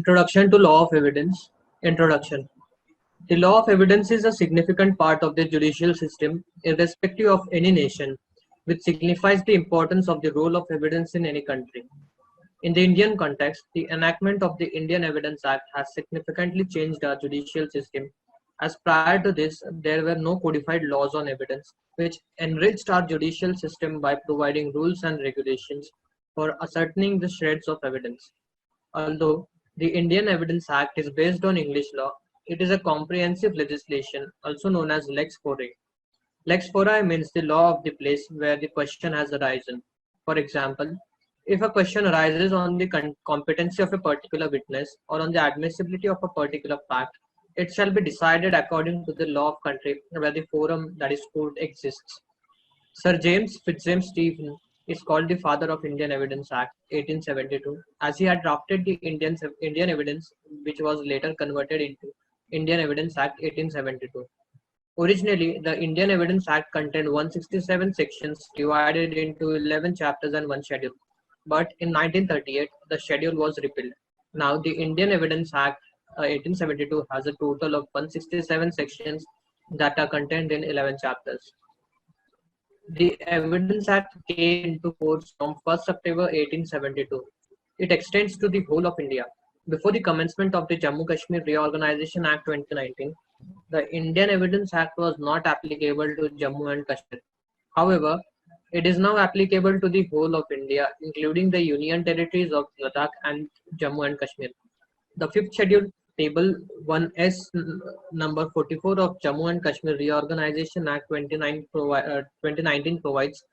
Introduction to Law of Evidence. Introduction. The law of evidence is a significant part of the judicial system, irrespective of any nation, which signifies the importance of the role of evidence in any country. In the Indian context, the enactment of the Indian Evidence Act has significantly changed our judicial system, as prior to this, there were no codified laws on evidence, which enriched our judicial system by providing rules and regulations for ascertaining the shreds of evidence. Although the Indian Evidence Act is based on English law, it is a comprehensive legislation, also known as Lex Fori. Lex Fori means the law of the place where the question has arisen. For example, if a question arises on the competency of a particular witness or on the admissibility of a particular fact, it shall be decided according to the law of country where the forum, that is court, exists. Sir James Fitzjames Stephen is called the father of Indian Evidence Act 1872, as he had drafted the Indian Evidence, which was later converted into Indian Evidence Act 1872. Originally, the Indian Evidence Act contained 167 sections divided into 11 chapters and one schedule. But in 1938, the schedule was repealed. Now, the Indian Evidence Act 1872 has a total of 167 sections that are contained in 11 chapters. The Evidence Act came into force from 1st September 1872. It extends to the whole of India. Before the commencement of the Jammu Kashmir Reorganization Act 2019, the Indian Evidence Act was not applicable to Jammu and Kashmir. However, it is now applicable to the whole of India, including the Union territories of Ladakh and Jammu and Kashmir. The fifth schedule, Table 1S, number 44 of Jammu and Kashmir Reorganization Act 2019 provides,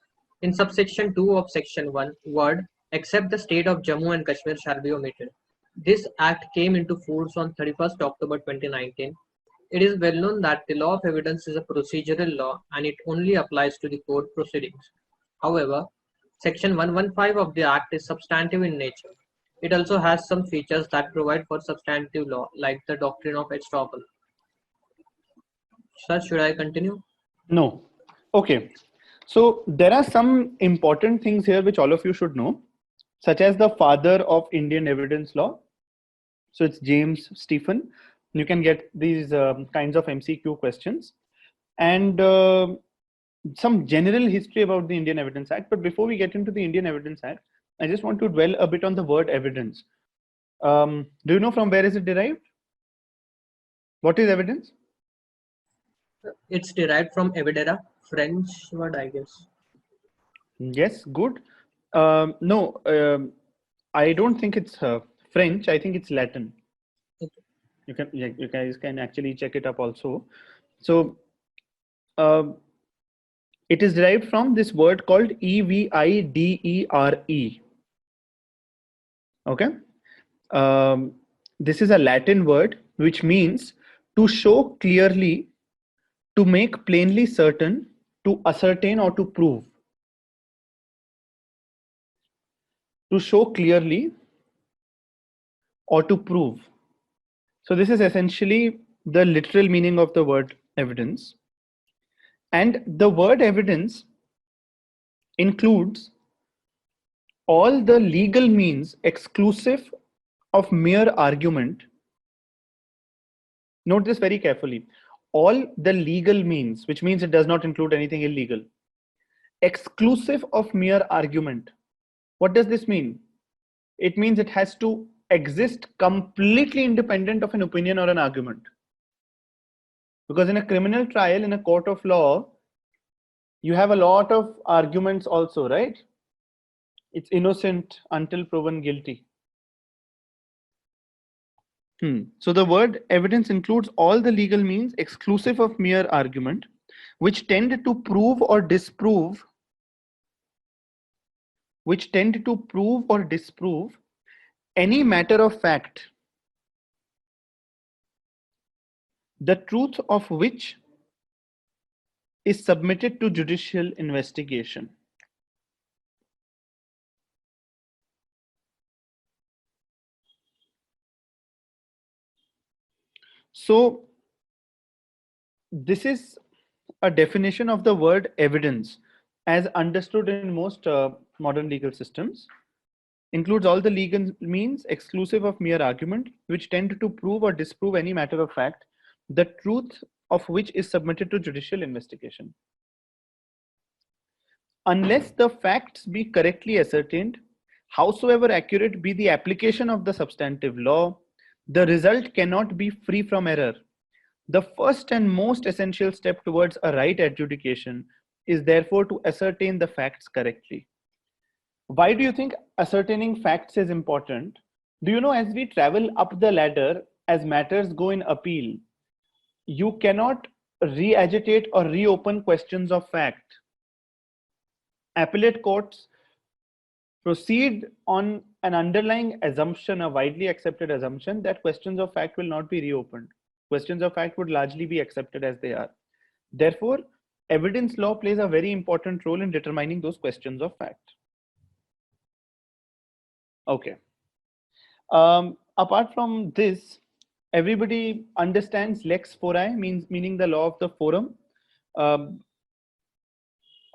in subsection 2 of section 1, word, except the state of Jammu and Kashmir shall be omitted. This act came into force on 31st October 2019. It is well known that the law of evidence is a procedural law and it only applies to the court proceedings. However, section 115 of the act is substantive in nature. It also has some features that provide for substantive law, like the doctrine of estoppel. Sir, should I continue? No. Okay. So there are some important things here which all of you should know, such as the father of Indian evidence law. So it's James Stephen. You can get these kinds of MCQ questions and some general history about the Indian Evidence Act. But before we get into the Indian Evidence Act, I just want to dwell a bit on the word evidence. Do you know from where is it derived? What is evidence? It's derived from evidera, French word, I guess. Yes, good. No, I don't think it's French. I think it's Latin. Okay. You guys can actually check it up also. So it is derived from this word called evidere. Okay. This is a Latin word which means to show clearly, to make plainly certain, to ascertain or to prove. To show clearly or to prove. So this is essentially the literal meaning of the word evidence. And the word evidence includes all the legal means exclusive of mere argument. Note this very carefully. All the legal means, which means it does not include anything illegal, exclusive of mere argument. What does this mean? It means it has to exist completely independent of an opinion or an argument. Because in a criminal trial, in a court of law, you have a lot of arguments also, right? It's innocent until proven guilty. So the word evidence includes all the legal means exclusive of mere argument, which tend to prove or disprove, any matter of fact, the truth of which is submitted to judicial investigation. So this is a definition of the word evidence as understood in most modern legal systems. includes all the legal means exclusive of mere argument, which tend to prove or disprove any matter of fact, the truth of which is submitted to judicial investigation. Unless the facts be correctly ascertained, howsoever accurate be the application of the substantive law, the result cannot be free from error. The first and most essential step towards a right adjudication is therefore to ascertain the facts correctly. Why do you think ascertaining facts is important? Do you know, as we travel up the ladder, as matters go in appeal, you cannot re-agitate or reopen questions of fact. Appellate courts proceed on an underlying assumption, a widely accepted assumption, that questions of fact will not be reopened. Questions of fact would largely be accepted as they are. Therefore, evidence law plays a very important role in determining those questions of fact. Okay. Apart from this, everybody understands lex fori, meaning the law of the forum.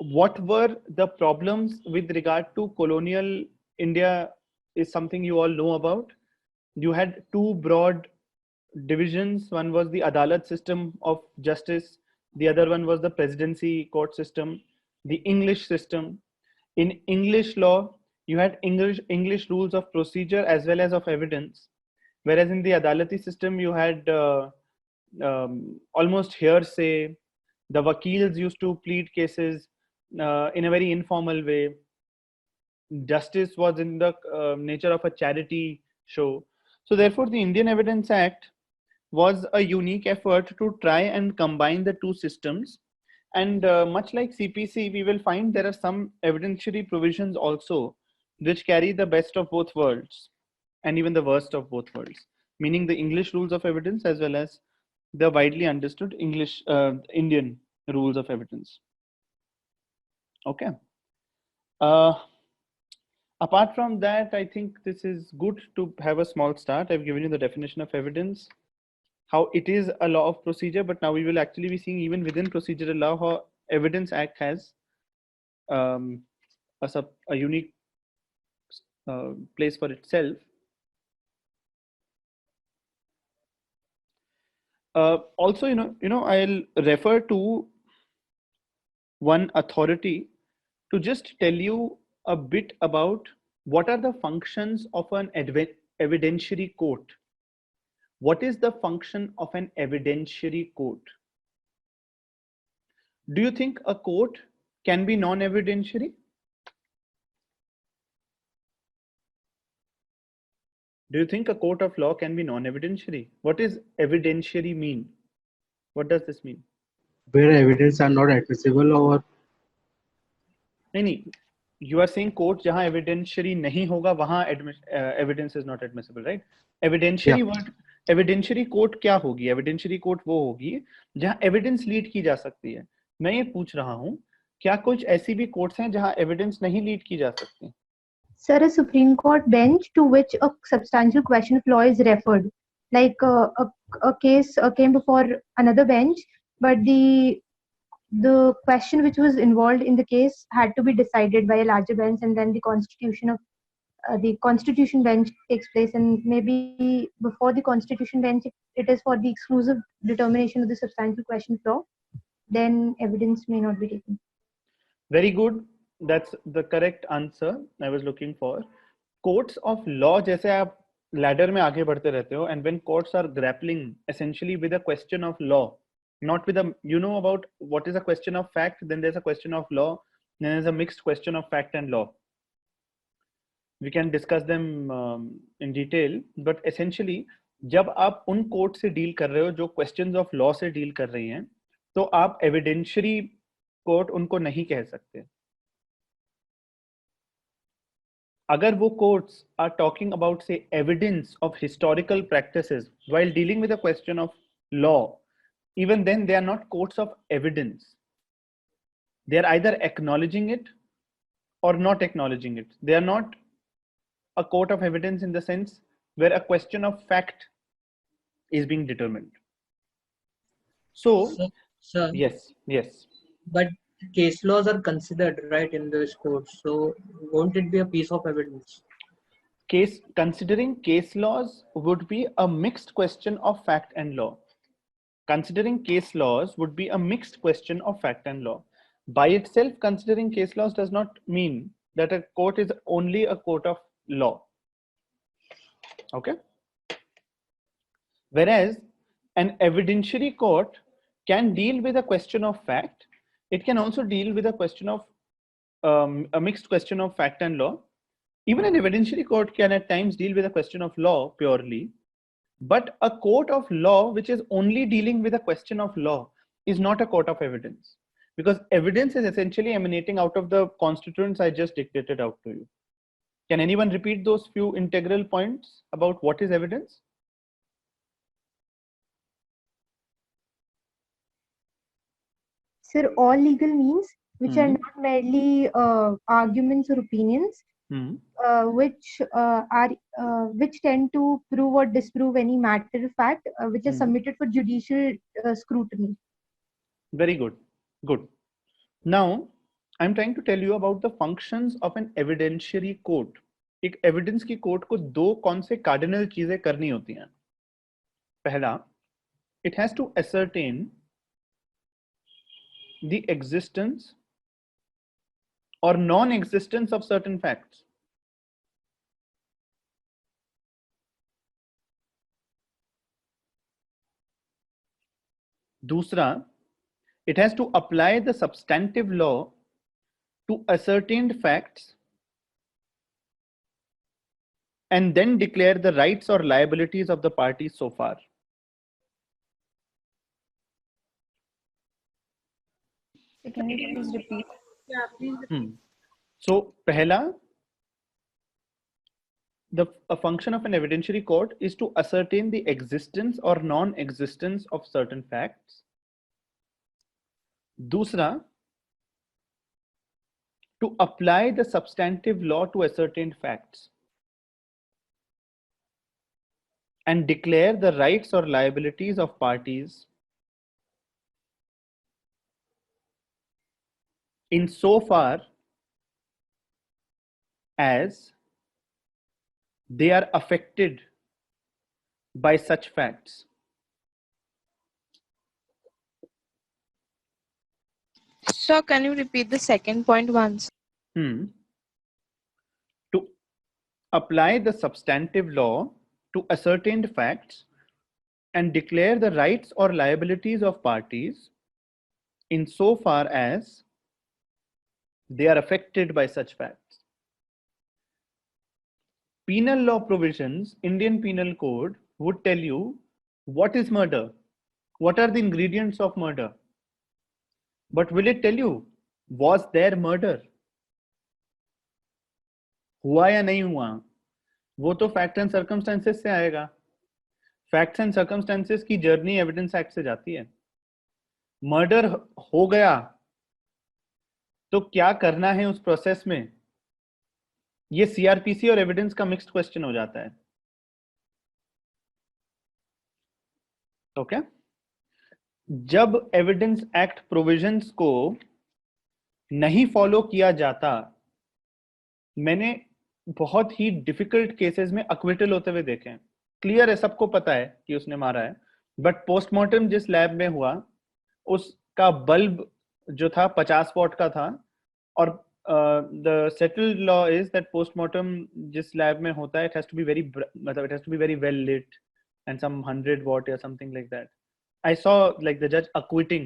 What were the problems with regard to colonial India is something you all know about. You had two broad divisions. One was the Adalat system of justice. The other one was the presidency court system, the English system. In English law, you had English rules of procedure as well as of evidence. Whereas in the Adalati system, you had almost hearsay. The wakils used to plead cases in a very informal way. Justice was in the nature of a charity show. So therefore, the Indian Evidence Act was a unique effort to try and combine the two systems. And much like CPC, we will find there are some evidentiary provisions also which carry the best of both worlds and even the worst of both worlds, meaning the English rules of evidence as well as the widely understood Indian rules of evidence. Okay. Apart from that, I think this is good to have a small start. I've given you the definition of evidence, how it is a law of procedure, but now we will actually be seeing even within procedural law how Evidence Act has a unique place for itself. Also, I'll refer to one authority to just tell you a bit about what are the functions of an evidentiary court. What is the function of an evidentiary court? Do you think a court can be non-evidentiary? Do you think a court of law can be non-evidentiary? What does evidentiary mean? What does this mean? Where evidence are not admissible or you are saying court jahan evidentiary nahi hoga wahan evidence is not admissible, right? Evidentiary word, evidentiary court क्या होगी? Evidentiary court वो होगी जहां evidence lead की जा सकती है. मैं ये पूछ रहा हूं, क्या कुछ ऐसी भी courts हैं जहां evidence नहीं lead की जा सकती? Sir, a Supreme Court bench to which a substantial question of law is referred, like a case came before another bench, but the question which was involved in the case had to be decided by a larger bench, and then the constitution bench takes place, and maybe before the constitution bench it is for the exclusive determination of the substantial question of law, then evidence may not be taken. Very good. That's the correct answer I was looking for. Courts of law, जैसे आप ladder में आगे बढ़ते रहते हो, and when courts are grappling essentially with a question of law, not with a, about what is a question of fact, then there's a question of law, then there's a mixed question of fact and law. We can discuss them in detail, but essentially जब आप उन court से deal कर रहे हो जो questions of law से deal कर रही हैं, तो आप एविडेंशियरी कोर्ट उनको नहीं कह सकते. अगर वो courts are talking about, say, evidence of historical practices while dealing with a question of law, even then they are not courts of evidence. They are either acknowledging it or not acknowledging it. They are not a court of evidence in the sense where a question of fact is being determined. So, sir, yes. But case laws are considered, right, in this court. So won't it be a piece of evidence? Considering case laws would be a mixed question of fact and law. Considering case laws would be a mixed question of fact and law. By itself, considering case laws does not mean that a court is only a court of law. Okay. Whereas an evidentiary court can deal with a question of fact. It can also deal with a question of a mixed question of fact and law. Even an evidentiary court can at times deal with a question of law purely, but a court of law which is only dealing with a question of law is not a court of evidence, because evidence is essentially emanating out of the constituents I just dictated out to you. Can anyone repeat those few integral points about what is evidence? Sir, all legal means which are not merely arguments or opinions, which tend to prove or disprove any matter of fact, which is submitted for judicial scrutiny. Very good. Good. Now, I'm trying to tell you about the functions of an evidentiary court. एक evidence की court को दो कौन से cardinal चीजें करनी होती हैं. पहला, it has to ascertain the existence or non-existence of certain facts. दूसरा, it has to apply the substantive law to ascertained facts and then declare the rights or liabilities of the parties so far. Can you please repeat? Yeah, please repeat. So, pehla, a function of an evidentiary court is to ascertain the existence or non-existence of certain facts. Dusra, to apply the substantive law to ascertained facts and declare the rights or liabilities of parties insofar as they are affected by such facts. Sir, can you repeat the second point once? To apply the substantive law to ascertained facts and declare the rights or liabilities of parties insofar as they are affected by such facts. Penal law provisions, Indian Penal Code would tell you what is murder, what are the ingredients of murder. But will it tell you, was there murder? हुआ या नहीं हुआ? वो तो fact and circumstances से आएगा. Facts and circumstances की journey evidence act से जाती है. मर्डर हो गया तो क्या करना है उस प्रोसेस में? ये सीआरपीसी और एविडेंस का मिक्स्ड क्वेश्चन हो जाता है. ओके जब एविडेंस एक्ट प्रोविजंस को नहीं फॉलो किया जाता, मैंने बहुत ही डिफिकल्ट केसेस में अक्विटल होते हुए देखे हैं. क्लियर है, सबको पता है कि उसने मारा है, बट पोस्टमार्टम जिस लैब में हुआ उसका बल्ब जो था 50 वॉट का था, और the settled law is that postmortem जिस लैब में होता है it has to be very, मतलब it has to be very well lit and some 100 watt या something like that. I saw like the judge acquitting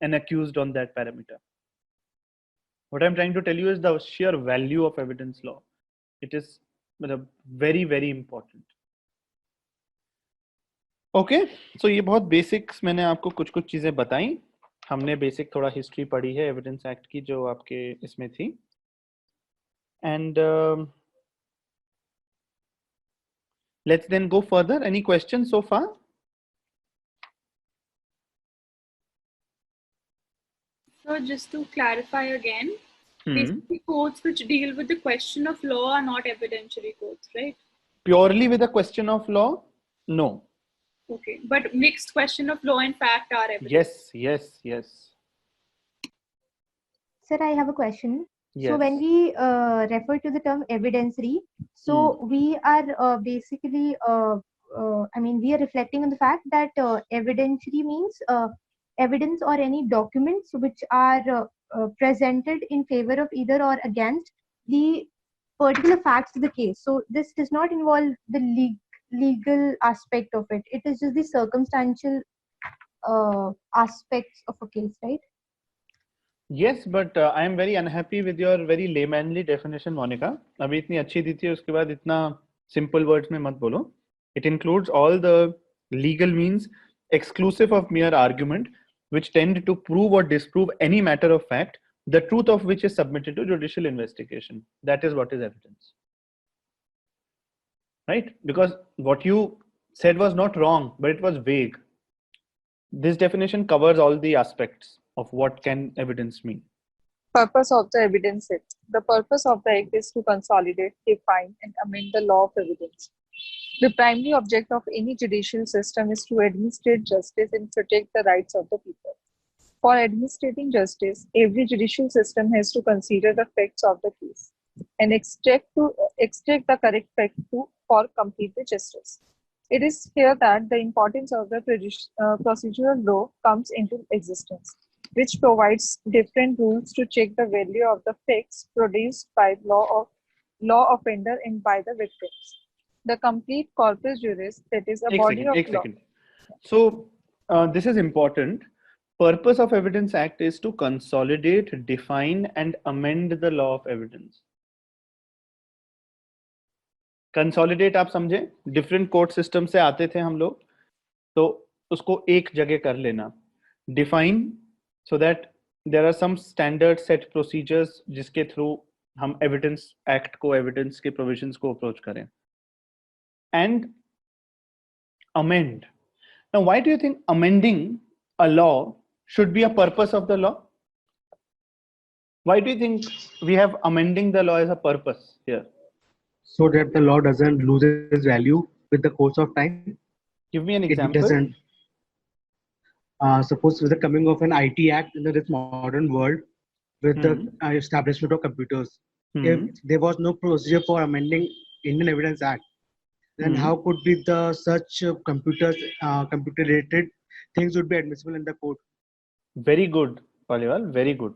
an accused on that parameter. What I'm trying to tell you is the sheer value of evidence law. It is very, very important. Okay, so ये बहुत basics मैंने आपको कुछ चीजें बताई. हमने basic थोड़ा history पढ़ी है evidence act की जो आपके इसमें थी. And let's then go further. Any questions so far? So just to clarify again, basically courts which deal with the question of law are not evidentiary courts, right? Purely with a question of law? No. Okay, but mixed question of law and fact are evidentiary. Yes. Sir, I have a question. So when Yes. we refer to the term evidentiary, so we are basically, I mean, we are reflecting on the fact that evidentiary means evidence or any documents which are presented in favor of either or against the particular facts of the case. So this does not involve the legal aspect of it. It is just the circumstantial aspects of a case, right? Yes, but I am very unhappy with your very laymanly definition, Monica. अभी इतनी अच्छी दी थी उसके बाद इतना simple words में मत बोलो. It includes all the legal means exclusive of mere argument, which tend to prove or disprove any matter of fact, the truth of which is submitted to judicial investigation. That is what is evidence. Right? Because what you said was not wrong, but it was vague. This definition covers all the aspects of what can evidence mean. Purpose of the Evidence Act. The purpose of the Act is to consolidate, define, and amend the law of evidence. The primary object of any judicial system is to administrate justice and protect the rights of the people. For administrating justice, every judicial system has to consider the facts of the case and extract the correct fact for complete the justice. It is here that the importance of the procedural law comes into existence, which provides different rules to check the value of the facts produced by law offender and by the victims. The complete corpus juris, that is a body of law. So this is important. Purpose of Evidence Act is to consolidate, define, and amend the law of evidence. Consolidate आप समझे, different court system से आते थे हम लोग, तो उसको एक जगह कर लेना. Define, so that there are some standard set procedures जिसके through हम Evidence Act को, evidence के provisions को approach करें. And amend. Now, why do you think amending a law should be a purpose of the law? Why do you think we have amending the law as a purpose here? So that the law doesn't lose its value with the course of time. Give me an It example. doesn't. Suppose with the coming of an IT Act in this modern world, with the establishment of computers, if there was no procedure for amending Indian Evidence Act, then how could be the such computers, computer-related things would be admissible in the court? Very good, Paliwal, very good.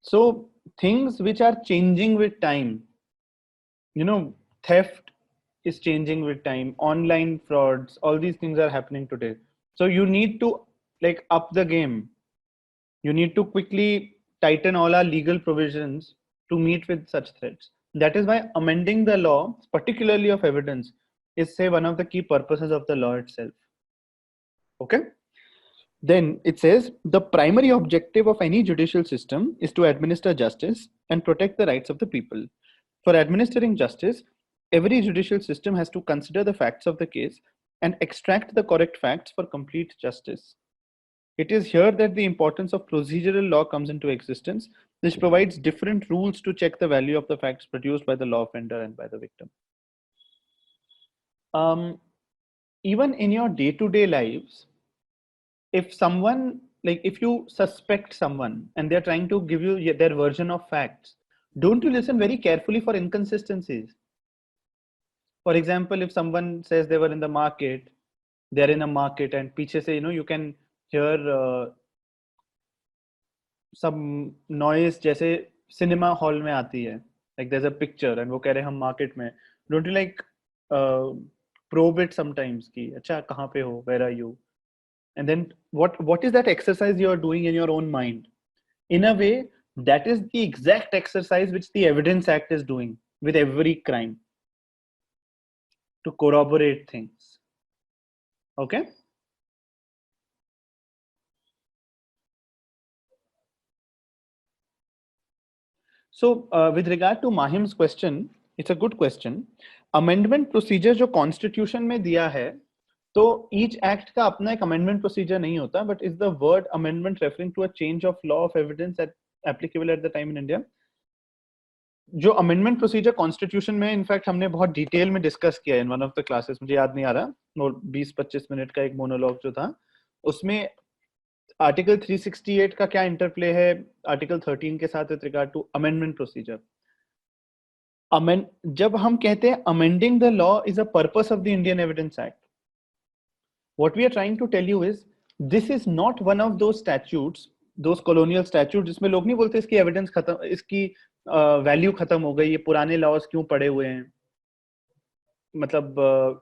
So things which are changing with time, you know, theft is changing with time, online frauds, all these things are happening today. So you need to like up the game. You need to quickly tighten all our legal provisions to meet with such threats. That is why amending the law, particularly of evidence, is say one of the key purposes of the law itself. Okay. Then it says the primary objective of any judicial system is to administer justice and protect the rights of the people. For administering justice, every judicial system has to consider the facts of the case and extract the correct facts for complete justice. It is here that the importance of procedural law comes into existence, which provides different rules to check the value of the facts produced by the law offender and by the victim. Even in your day-to-day lives, if someone, like if you suspect someone and they're trying to give you their version of facts, don't you listen very carefully for inconsistencies? For example, if someone says they were in the market, they're in a market and piche se, you know, you can hear some noise जैसे cinema hall में आती है, like there's a picture and वो कह रहे हम market में. Don't you like probe it sometimes कि अच्छा कहाँ पे हो, where are you? And then what is that exercise you are doing in your own mind? In a way, that is the exact exercise which the Evidence Act is doing with every crime to corroborate things. Okay. So with regard to Mahim's question, it's a good question. Amendment procedure जो Constitution में दिया है, तो each act का अपना एक amendment procedure नहीं होता, but is the word amendment referring to a change of law of evidence applicable at the time in India? जो amendment procedure Constitution में इनफैक्ट हमने बहुत डिटेल में डिस्कस किया in one of the classes, मुझे याद नहीं आ रहा, और 20-25 मिनट का एक मोनोलॉग जो था, उसमें आर्टिकल 368 का क्या इंटरप्ले है आर्टिकल 13 के साथ with regard to amendment procedure. जब हम कहते हैं amending the law is a purpose of the Indian Evidence Act, what we are trying to tell you is this is not one of those statutes, those colonial statutes जिसमें लोग नहीं बोलते इसकी evidence खत्म, इसकी वैल्यू खत्म हो गई, ये पुराने laws क्यों पड़े हुए हैं, मतलब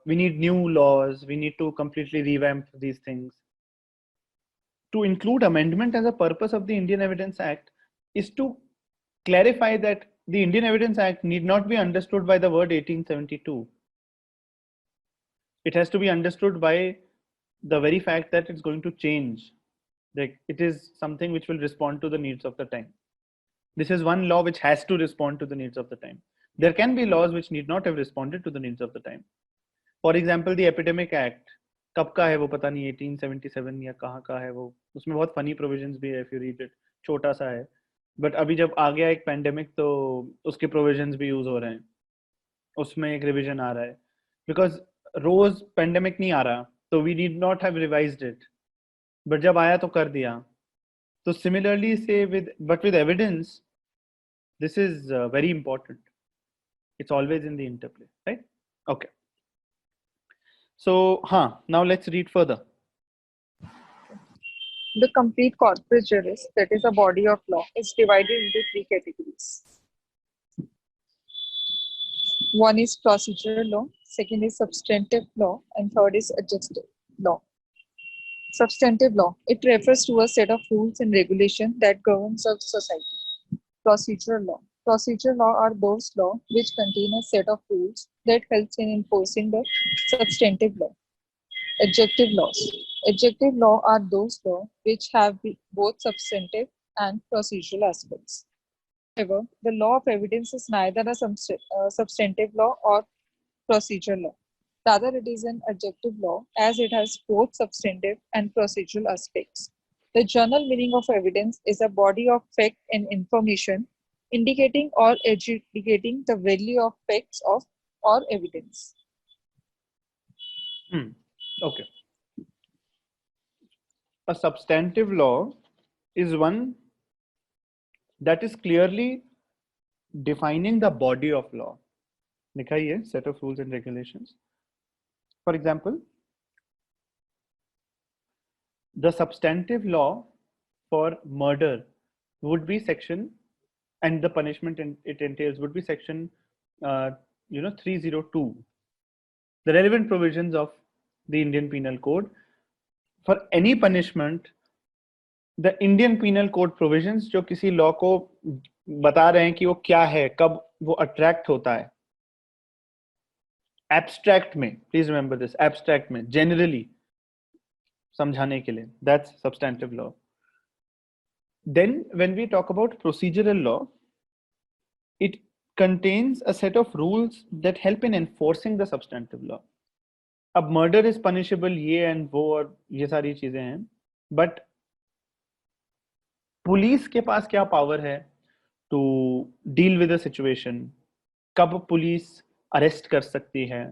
we need new laws, we need to completely revamp these things. To include amendment as a purpose of the Indian Evidence Act is to clarify that the Indian Evidence Act need not be understood by the word 1872. It has to be understood by the very fact that it's going to change. Like it is something which will respond to the needs of the time. This is one law which has to respond to the needs of the time. There can be laws which need not have responded to the needs of the time. For example, the Epidemic Act, कब का है वो पता नहीं, 1877 या कहाँ का है वो, उसमें बहुत funny provisions भी है if you read it, छोटा सा है, but अभी जब आ गया एक pandemic तो उसके provisions भी use हो रहे हैं, उसमें एक revision आ रहा है, because रोज pandemic नहीं आ रहा, तो we need not have revised it, but जब आया तो कर दिया. So similarly say with evidence, this is very important. It's always in the interplay, right? Okay. So, now let's read further. The complete corpus juris, that is a body of law, is divided into three categories. One is procedural law, second is substantive law, and third is adjunctive law. Substantive law, it refers to a set of rules and regulations that governs a society. Procedural law. Procedural law are those laws which contain a set of rules that helps in enforcing the substantive law. Adjunctive laws. Adjunctive law are those laws which have both substantive and procedural aspects. However, the law of evidence is neither a substantive law or procedural law. Rather, it is an adjunctive law as it has both substantive and procedural aspects. The general meaning of evidence is a body of fact and information indicating or adjudicating the value of facts or evidence. Okay. A substantive law is one that is clearly defining the body of law. लिखा ही है, set of rules and regulations. For example, the substantive law for murder would be section, and the punishment it entails would be section 302, the relevant provisions of the Indian Penal Code. For any punishment, the Indian Penal Code provisions जो किसी law को बता रहे हैं कि वो क्या है, कब वो attract होता है, abstract में, please remember this, abstract में, generally समझाने के लिए, that's substantive law. Then when we talk about procedural law, it contains a set of rules that help in enforcing the substantive law. अब murder is punishable, ये and वो और ये सारी चीजें हैं, but पुलिस के पास क्या पावर है to deal with the situation, कब पुलिस अरेस्ट कर सकती है,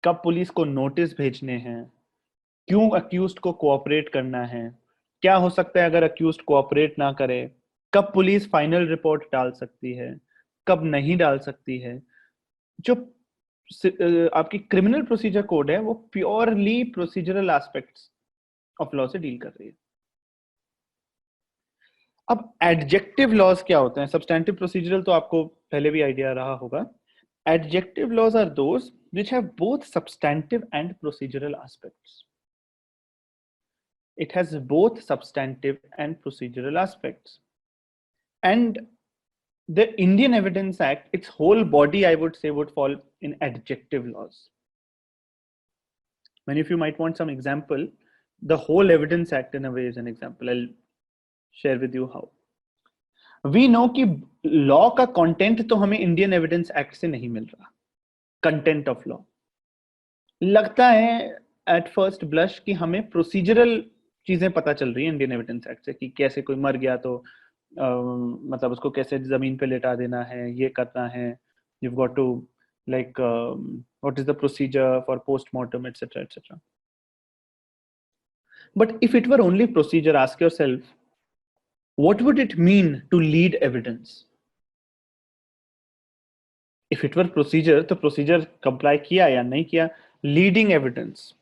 कब पुलिस को नोटिस भेजने हैं, क्यों अक्यूज्ड को कोऑपरेट करना है, क्या हो सकता है अगर अक्यूज्ड कोऑपरेट ना करे, कब पुलिस फाइनल रिपोर्ट डाल सकती है, कब नहीं डाल सकती है. जो आपकी क्रिमिनल प्रोसीजर कोड है वो purely procedural aspects of law से डील कर रही है. अब एडजेक्टिव लॉज क्या होते हैं? सब्सटैंटिव प्रोसीजरल तो आपको पहले भी आइडिया रहा होगा. Adjective laws are those which have both substantive and procedural aspects. It has both substantive and procedural aspects. And the Indian Evidence Act, its whole body, I would say, would fall in adjective laws. Many of you might want some example. The whole Evidence Act in a way is an example. I'll share with you how. We know कि law का content तो हमें Indian Evidence Act से नहीं मिल रहा. Content of law. लगता है at first blush कि हमें procedural चीजें पता चल रही है इंडियन एविडेंस एक्ट से कि कैसे कोई मर गया तो मतलब उसको कैसे जमीन पे लेटा देना है, ये करना है, you've got to like what is the procedure for post-mortem, etc., etc. But if it were only procedure, ask yourself, what would it mean to lead evidence? If it were procedure तो procedure comply किया या नहीं किया. Leading evidence,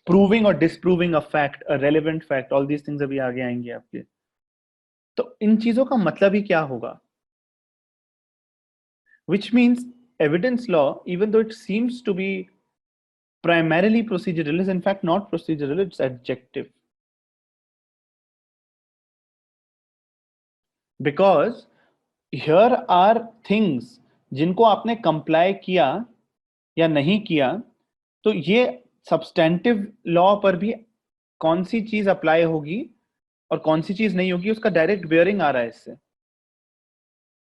proving और disproving a fact, a relevant fact, all these things अभी आगे आएंगे आपके. तो इन चीजों का मतलब ही क्या होगा? Which means evidence law, even though it seems to be primarily procedural, is in fact not procedural, it's adjective. Because here are things जिनको आपने comply किया या नहीं किया, तो ये substantive law पर भी कौन सी चीज अप्लाई होगी और कौन सी चीज नहीं होगी, उसका डायरेक्ट बेयरिंग आ रहा है इससे.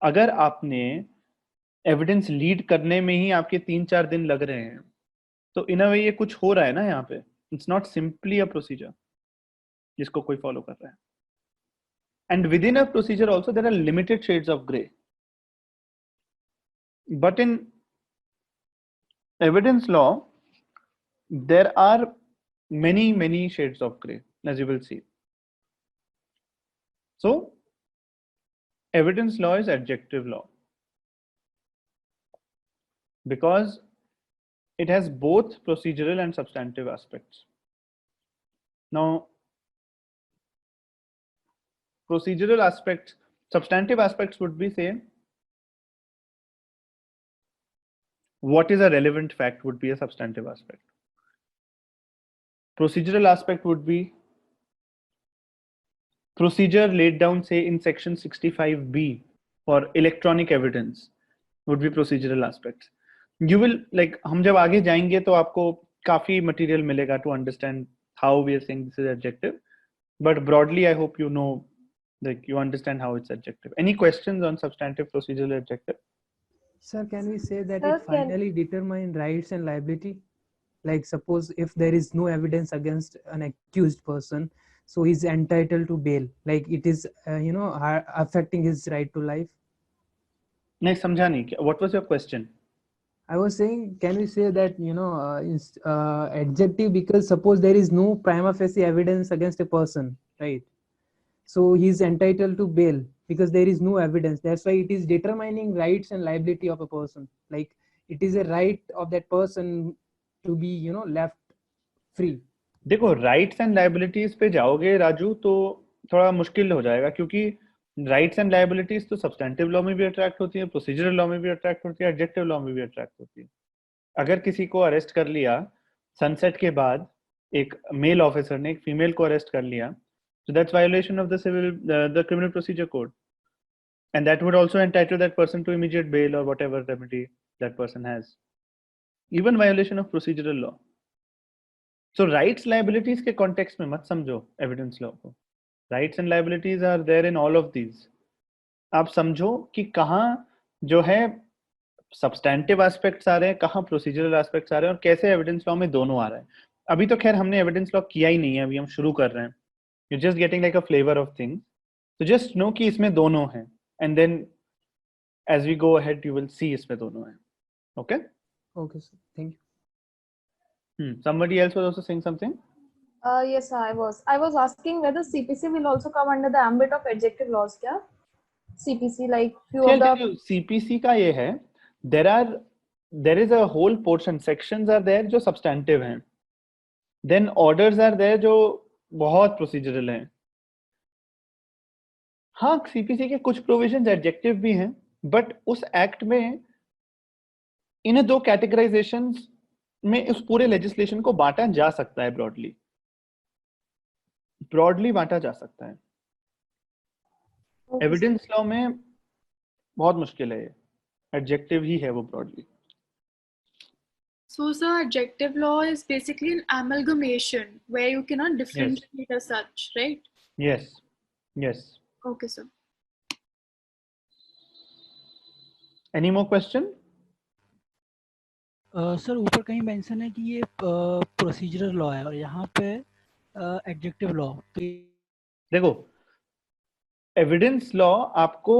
अगर आपने एविडेंस लीड करने में ही आपके 3-4 दिन लग रहे हैं, तो इन अ वे ये कुछ हो रहा है ना यहाँ पे. It's not simply a procedure जिसको कोई फॉलो कर रहा है. And within a procedure also there are limited shades of grey. But in evidence law there are many shades of gray, as you will see. So evidence law is adjective law because it has both procedural and substantive aspects. Now, procedural aspects, substantive aspects would be, say, what is a relevant fact would be a substantive aspect. Procedural aspect would be procedure laid down, say, in section 65B for electronic evidence would be procedural aspects. You will, like, हम जब आगे जाएंगे तो आपको काफी material मिलेगा to understand how we are saying this is adjective. But broadly, I hope you know, like, you understand how it's adjective. Any questions on substantive, procedural, adjective? Sir, can we say that Sir, it finally determines rights and liability? Like, suppose if there is no evidence against an accused person, so he's entitled to bail. Like, it is, affecting his right to life. नहीं समझा नहीं. What was your question? I was saying, can we say that, adjective, because suppose there is no prima facie evidence against a person, right? So he's entitled to bail because there is no evidence. That's why it is determining rights and liability of a person. Like, it is a right of that person to be, left free. देखो, rights and liabilities पे जाओगे राजू तो थोड़ा मुश्किल हो जाएगा, क्योंकि rights and liabilities तो सब्सटेंटिव लॉ में भी अट्रैक्ट होती है, प्रोसीजरल लॉ में भी अट्रैक्ट होती है, एडजेक्टिव लॉ में भी अट्रैक्ट होती है. अगर किसी को अरेस्ट कर लिया सनसेट के बाद, एक मेल ऑफिसर ने एक फीमेल को अरेस्ट कर लिया, so that's violation of the criminal procedure code, and that would also entitle that person to immediate bail or whatever remedy that person has. Even violation of procedural law. So rights liabilities के context में मत समझो evidence law को. Rights and liabilities are there in all of these. आप समझो कि कहाँ जो है substantive aspects आ रहे हैं, कहाँ procedural aspects आ रहे हैं, और कैसे evidence law में दोनों आ रहे हैं. अभी तो खैर हमने evidence law किया ही नहीं है, अभी हम शुरू कर रहे हैं. You're just getting like a flavor of things. So just know कि इसमें दोनों हैं, and then as we go ahead you will see इसमें दोनों हैं. Okay? Okay, sir. Thank you. Somebody else was also saying something. Yes, I was asking whether CPC will also come under the ambit of adjective laws. क्या? CPC, like few of the CPC का ये है, there is a whole portion, sections are there जो substantive हैं, then orders are there जो बहुत procedural हैं. हाँ, CPC के कुछ provisions adjective भी हैं, but उस act में इन्हें दो categorizations में उस पूरे legislation को बांटा जा सकता है. broadly बांटा जा सकता है. एविडेंस लॉ में बहुत मुश्किल है, ये एडजेक्टिव ही है वो broadly. So, sir, adjective law is basically an amalgamation where you cannot differentiate as such, right? Yes. Okay, sir. Any more question? Sir ऊपर कहीं मेंशन है कि ये प्रोसीजरल लॉ है और यहाँ पे एडजेक्टिव लॉ. तो देखो, एविडेंस लॉ आपको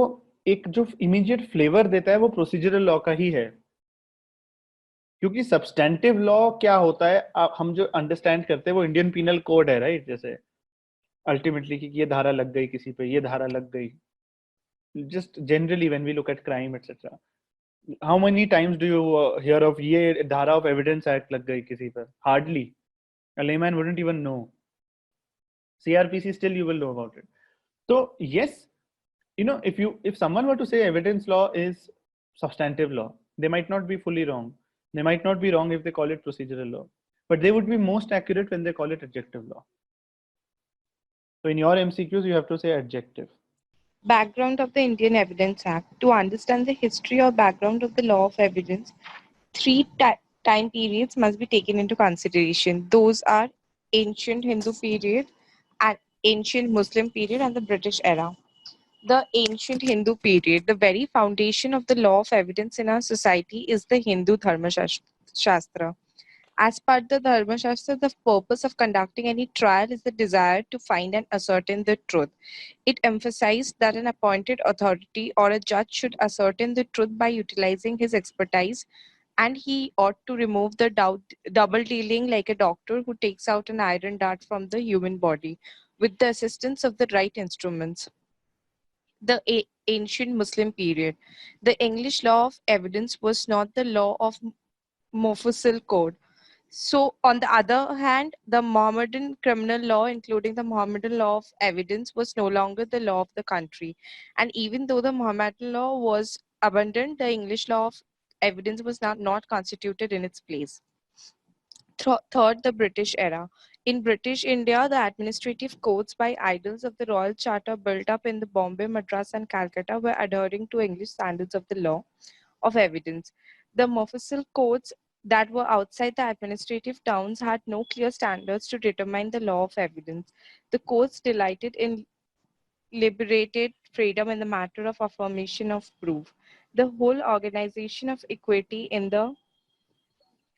एक जो इमीडिएट फ्लेवर देता है वो प्रोसीजरल लॉ का ही है, क्योंकि सब्सटेंटिव लॉ क्या होता है हम जो अंडरस्टैंड करते हैं वो इंडियन पीनल कोड है, राइट? जैसे अल्टीमेटली कि ये धारा लग गई किसी पे, ये धारा लग गई, just generally when we look at crime etcetera. How many times do you hear of ये धारा of evidence act लग गई किसी पर? Hardly. A layman wouldn't even know. CRPC still you will know about it. So yes, if someone were to say evidence law is substantive law, they might not be fully wrong. They might not be wrong if they call it procedural law, but they would be most accurate when they call it adjective law. So in your MCQs, you have to say adjective. Background of the Indian Evidence Act. To understand the history or background of the law of evidence, three time periods must be taken into consideration. Those are ancient Hindu period, and ancient Muslim period, and the British era. The ancient Hindu period, the very foundation of the law of evidence in our society is the Hindu Dharma Shastra. As per the Dharma Shastra, the purpose of conducting any trial is the desire to find and ascertain the truth. It emphasized that an appointed authority or a judge should ascertain the truth by utilizing his expertise, and he ought to remove the double dealing like a doctor who takes out an iron dart from the human body with the assistance of the right instruments. The ancient Muslim period. The English law of evidence was not the law of Mofussil Code. So, on the other hand, the Mohammedan criminal law, including the Mohammedan law of evidence, was no longer the law of the country. And even though the Mohammedan law was abundant, the English law of evidence was not constituted in its place. Third, the British era. In British India, the administrative codes by idols of the Royal Charter built up in the Bombay, Madras, and Calcutta were adhering to English standards of the law of evidence. The Mofussil codes that were outside the administrative towns had no clear standards to determine the law of evidence. The courts delighted in liberated freedom in the matter of affirmation of proof. The whole organization of equity in the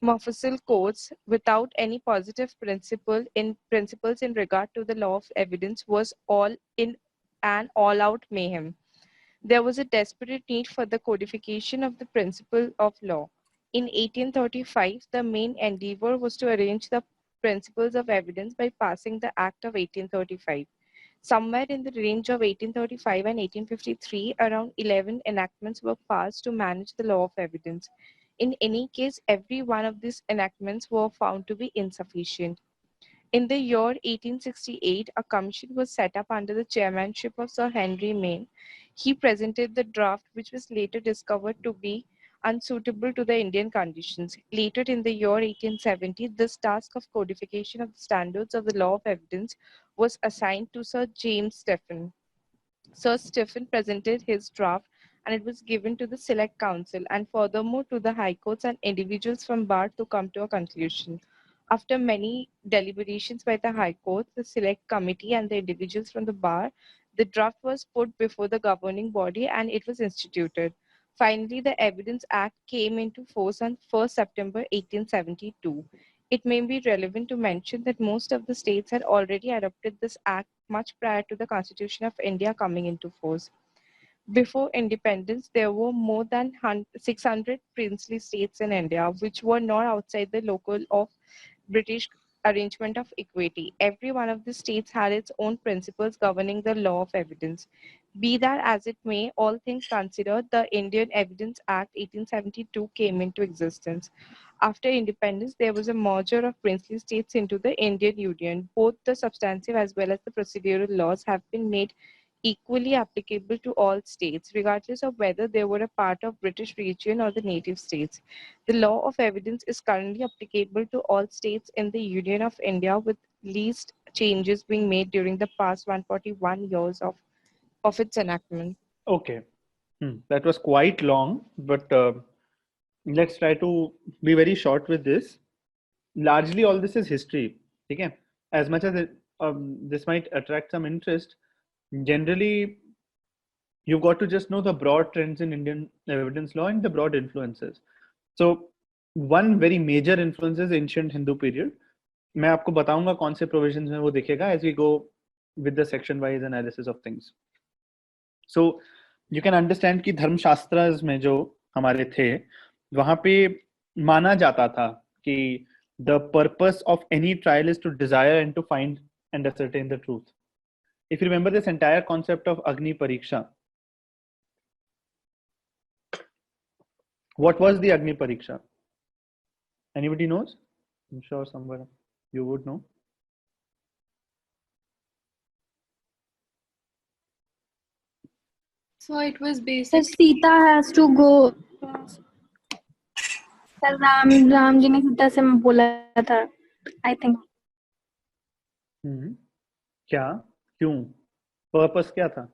Mofussil courts, without any positive principles in regard to the law of evidence, was all in an all-out mayhem. There was a desperate need for the codification of the principle of law. In 1835, the main endeavor was to arrange the principles of evidence by passing the Act of 1835. Somewhere in the range of 1835 and 1853, around 11 enactments were passed to manage the law of evidence. In any case, every one of these enactments were found to be insufficient. In the year 1868, a commission was set up under the chairmanship of Sir Henry Maine. He presented the draft, which was later discovered to be unsuitable to the Indian conditions. Later in the year 1870, this task of codification of the standards of the law of evidence was assigned to Sir James Stephen. Sir Stephen presented his draft and it was given to the Select Council and furthermore to the High Courts and individuals from bar to come to a conclusion. After many deliberations by the High Court, the Select Committee and the individuals from the bar, the draft was put before the governing body and it was instituted. Finally, the Evidence Act came into force on 1st September 1872. It may be relevant to mention that most of the states had already adopted this act much prior to the Constitution of India coming into force. Before independence, there were more than 600 princely states in India, which were not outside the local of British arrangement of equity. Every one of the states had its own principles governing the law of evidence. Be that as it may, all things considered, the Indian Evidence Act 1872 came into existence. After independence, there was a merger of princely states into the Indian Union. Both the substantive as well as the procedural laws have been made equally applicable to all states, regardless of whether they were a part of British region or the native states. The law of evidence is currently applicable to all states in the Union of India, with least changes being made during the past 141 years of its enactment. Okay. That was quite long, but let's try to be very short with this. Largely, all this is history. Okay? As much as this might attract some interest, generally, you've got to just know the broad trends in Indian evidence law and the broad influences. So, one very major influence is ancient Hindu period. मैं आपको बताऊंगा कौन से provisions में वो दिखेगा as we go with the section wise analysis of things. So, you can understand कि धर्मशास्त्र में जो हमारे थे वहाँ पे माना जाता था कि the purpose of any trial is to desire and to find and ascertain the truth. If you remember this entire concept of Agni Pariksha, What was the Agni Pariksha? Anybody knows? I'm sure somewhere you would know. So it was So basically Sita has to go. Sir Ram ji ने सीता से बोला था I think क्या क्यों purpose क्या था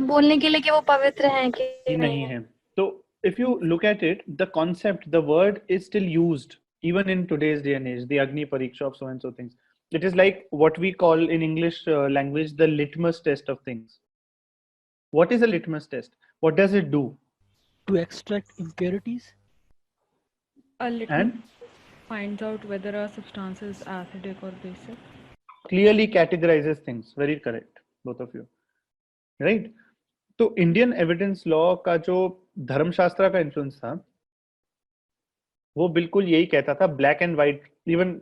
बोलने के लिए कि वो पवित्र हैं कि कि नहीं है तो if you look at it the concept the word is still used even in today's day and age the Agni Pariksha of so and so things it is like what we call in English language the litmus test of things. What is a litmus test? What does it do? To extract impurities. A litmus And finds out whether a substance is acidic or basic. Clearly categorizes things. Very correct, both of you. Right? तो Indian evidence law का जो धर्मशास्त्र का influence था वो बिल्कुल यही कहता था ब्लैक एंड व्हाइट इवन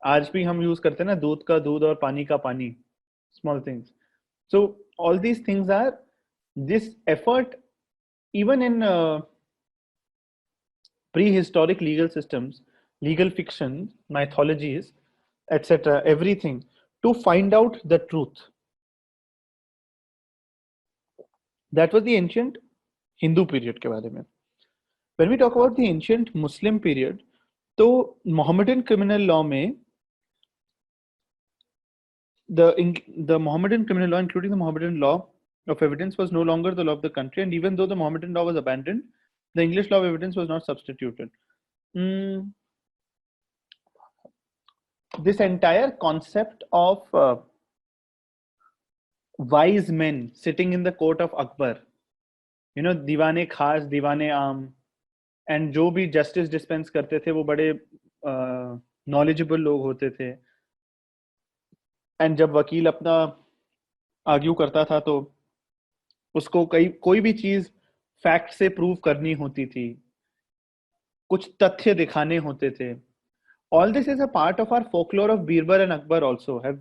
आज भी हम यूज करते हैं ना दूध का दूध और पानी का पानी small things so all these things are this effort even in prehistoric legal systems, legal fiction, mythologies, etc., everything to find out the truth. That was the ancient Hindu period के बारे में. When we talk about the ancient Muslim period, तो Mohammedan criminal law में the Mohammedan criminal law, including the Mohammedan law of evidence, was no longer the law of the country, and even though the Mohammedan law was abandoned, the English law of evidence was not substituted. This entire concept of wise men sitting in the court of Akbar, you know, दीवाने खास दीवाने आम, and जो भी justice dispense करते थे वो बड़े knowledgeable लोग होते थे, and जब वकील अपना आर्ग्यू करता था तो उसको कोई भी चीज फैक्ट से प्रूव करनी होती थी, कुछ तथ्य दिखाने होते थे. All this is a part of our folklore of Birbal and Akbar also. Have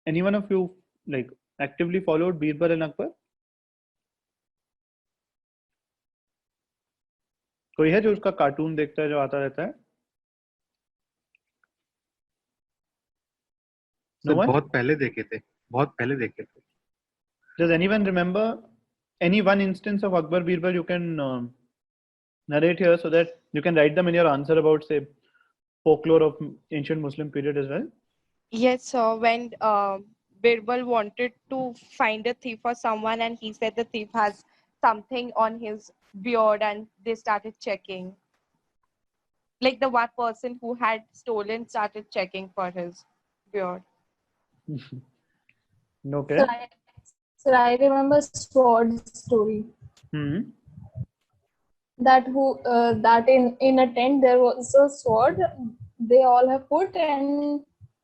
any one of you like actively followed Birbal and Akbar? कोई है जो उसका कार्टून देखता है जो आता रहता है? No one? बहुत पहले देखे थे. Does anyone remember any one instance of Akbar Birbal you can narrate here so that you can write them in your answer about say folklore of ancient Muslim period as well? Yes, so when Birbal wanted to find a thief or someone and he said the thief has something on his beard and they started checking. Like the one person who had stolen started checking for his beard. Okay. So I remember Sword story. That in a tent there was a sword they all have put, and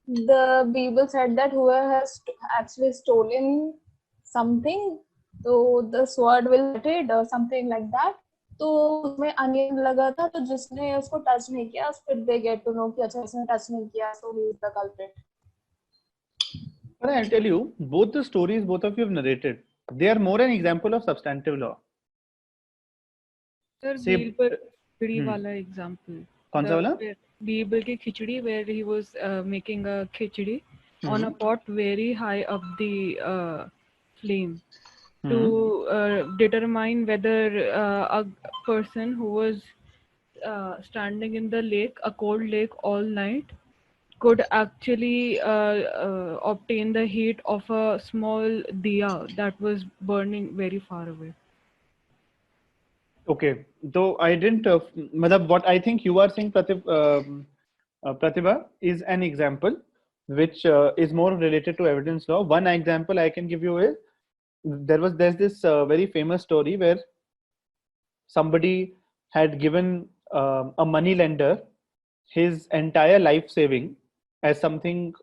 the Bible said that whoever has actually stolen something, so the sword will get it or something like that. तो उसमें onion लगा था, तो जिसने उसको touch नहीं किया फिर they get to know कि अच्छा इसने टच नहीं किया, so he is the culprit. But I'll tell you, both the stories both of you have narrated, they are more an example of substantive law. Sir, Birbal खिचड़ी वाला example. कौन सा वाला? Birbal की खिचड़ी where he was making a khichdi on a pot very high up the flame to determine whether a person who was standing in the lake, a cold lake all night, could actually obtain the heat of a small diya that was burning very far away. Okay, though I didn't, what I think you are saying, Pratibha, is an example which is more related to evidence law. One example I can give you is there's this very famous story where somebody had given a money lender his entire life saving as something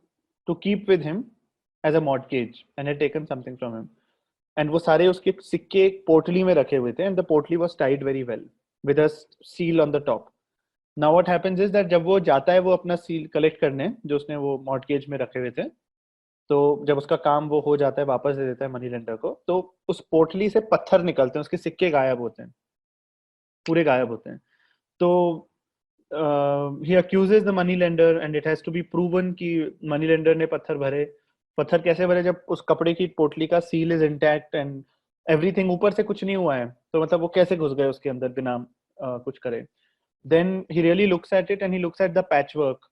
to keep with him as a mortgage and had taken something from him. And वो सारे उसके सिक्के एक पोटली में रखे हुए थे, and the पोटली was tied very well with a seal on the top. Now what happens is that जब वो जाता है वो अपना seal collect करने जो उसने वो mortgage में रखे हुए थे, तो जब उसका काम वो हो जाता है वापस दे देता है मनी लेंडर को, तो उस पोटली से पत्थर निकलते हैं, उसके सिक्के गायब होते हैं. पूरे गायब होते हैं. तो he accuses the money lender and it has to be proven कि money lender ने पत्थर भरे. पत्थर कैसे भरे? जब उस कपड़े की पोटली का seal is intact and everything, ऊपर से कुछ नहीं हुआ है, तो मतलब वो कैसे घुस गए उसके अंदर बिना कुछ करे. Then he really looks at it and he looks at the patchwork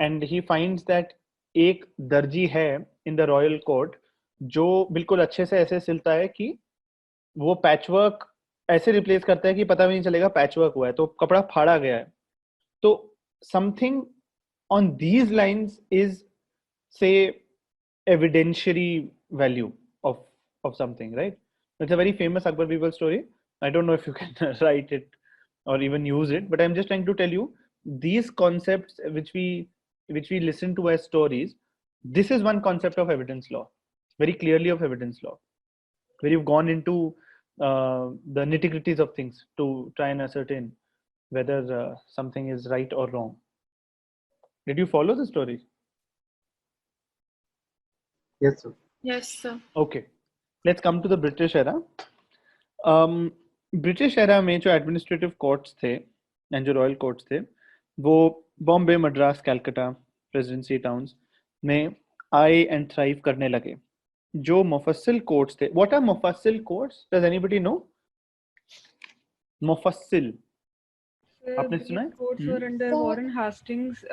and he finds that एक दर्जी है in the royal court जो बिल्कुल अच्छे से ऐसे सिलता है कि वो पैचवर्क ऐसे रिप्लेस करता है कि पता भी नहीं चलेगा पैचवर्क हुआ है, तो कपड़ा फाड़ा गया है. तो something on these lines is, say, evidentiary value of something, right? It's a very famous Akbar Birbal story. I don't know if you can write it or even use it, but I'm just trying to tell you these concepts which we listen to as stories. This is one concept of evidence law, very clearly of evidence law, where you've gone into the nitty-gritties of things to try and ascertain whether something is right or wrong. Did you follow the story? Yes, sir. Yes, sir. Okay, let's come to the British era. British era में जो administrative courts थे and जो royal courts थे वो Bombay, Madras, Calcutta, presidency towns में आए and thrive करने लगे. जो मुफस्सिल कोर्ट्स थे, what are mufassil courts? Does anybody know? Mufassil आपने सुना है? Courts were under Warren Hastings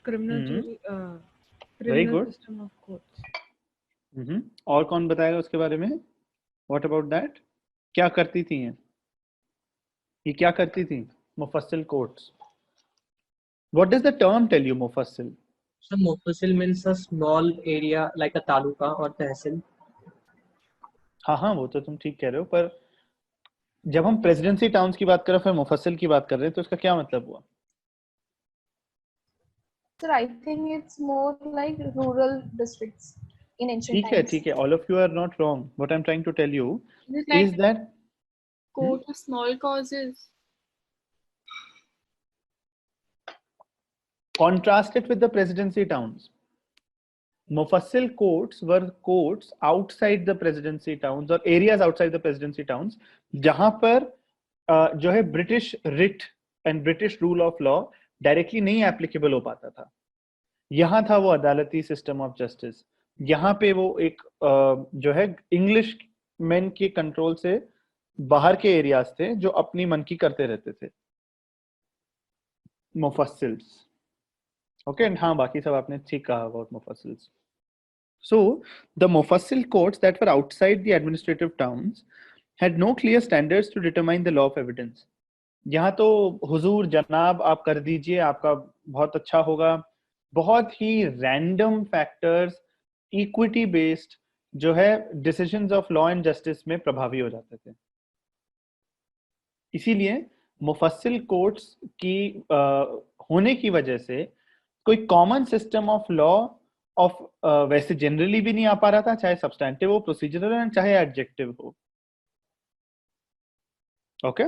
criminal jury, Very criminal good. system of courts. और कौन बताएगा उसके बारे में? What about that? क्या करती थी ये क्या करती थी mufassil courts? What does the term tell you, mufassil? So Mufassil means a small area like a taluka or tehsil. हाँ, वो तो तुम ठीक कह रहे हो, पर जब हम प्रेसिडेंसी टाउन्स की बात कर रहे हैं फिर मुफस्सिल की बात कर रहे हैं, तो इसका क्या मतलब हुआ? Sir, I think it's more like rural districts in ancient times. ठीक है, all of you are not wrong. What I'm trying to tell you Is it like is that court of small causes? contrast it with the presidency towns. Mufassil courts were courts outside the presidency towns or areas outside the presidency towns, जहां पर जो है British writ and British rule of law directly नहीं applicable हो पाता था. यहाँ था वो अदालती सिस्टम ऑफ जस्टिस. यहाँ पे वो एक जो है इंग्लिश मैन के कंट्रोल से बाहर के एरियाज थे जो अपनी मन की करते रहते थे, मुफस्सिल्स. Okay, and हाँ बाकी सब आपने ठीक कहा about mufassils. So the mufassil courts that were outside the administrative towns had no clear standards to determine the law of evidence. यहाँ तो हुजूर जनाब आप कर दीजिए, आपका बहुत अच्छा होगा. बहुत ही रैंडम फैक्टर्स, इक्विटी बेस्ड जो है decisions of law and justice में प्रभावी हो जाते थे. इसीलिए मुफस्सिल कोर्ट्स की होने की वजह से कोई common system of law of वैसे जनरली भी नहीं आ पा रहा था, चाहे सब्सटैंटिव हो, प्रोसीजरल हो, चाहे एडजेक्टिव हो. ओके,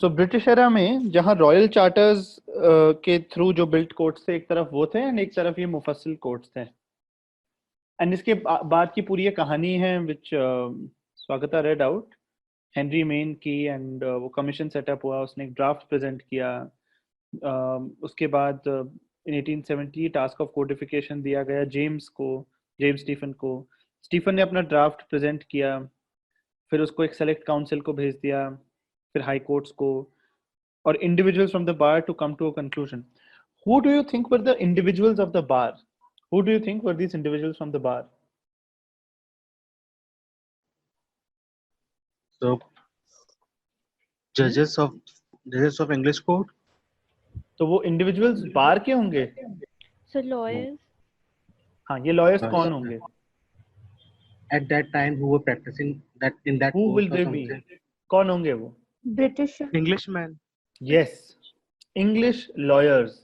सो ब्रिटिश एरा में जहां रॉयल चार्टर्स के थ्रू जो बिल्ट कोर्ट्स थे, एक तरफ वो थे एंड एक तरफ ये मुफस्सिल कोर्ट्स थे. एंड इसके बाद की पूरी ये कहानी है विच स्वागता रेड आउट, हेनरी मेन की, एंड वो कमीशन सेटअप हुआ, उसने एक ड्राफ्ट प्रेजेंट किया. उसके बाद इन 1870 टास्क ऑफ कोडिफिकेशन दिया गया जेम्स स्टीफन को. स्टीफन ने अपना ड्राफ्ट प्रेजेंट किया, फिर उसको एक सेलेक्ट काउंसिल को भेज दिया, फिर हाई कोर्ट्स को, और individuals from the bar to come to a conclusion. Who do you think were the individuals of the bar? Who do you think were these individuals from the bar? So, judges of English court. तो वो individuals बार के होंगे? So lawyers. हाँ, ये lawyers कौन होंगे? At that time, who were practicing that in that. Who court will or they be? something. कौन होंगे वो? British. Englishman. Yes, English lawyers.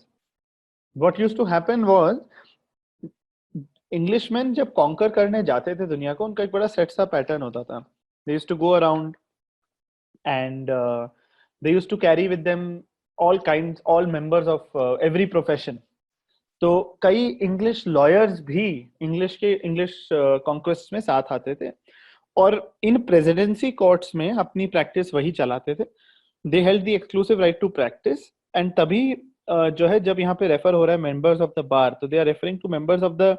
What used to happen was Englishman जब कॉन्कर करने जाते थे दुनिया को, उनका एक बड़ा सेट सा पैटर्न होता था. They used to go around and they used to carry with them all members of every profession. तो कई इंग्लिश लॉयर्स भी इंग्लिश कॉन्क्वेस्ट में साथ आते थे और इन प्रेसिडेंसी कोर्ट्स में अपनी प्रैक्टिस वही चलाते थे. They held the exclusive right to practice. And तभी जो है जब यहाँ पे रेफर हो रहा है मेंबर्स ऑफ द बार, तो they are referring to members of the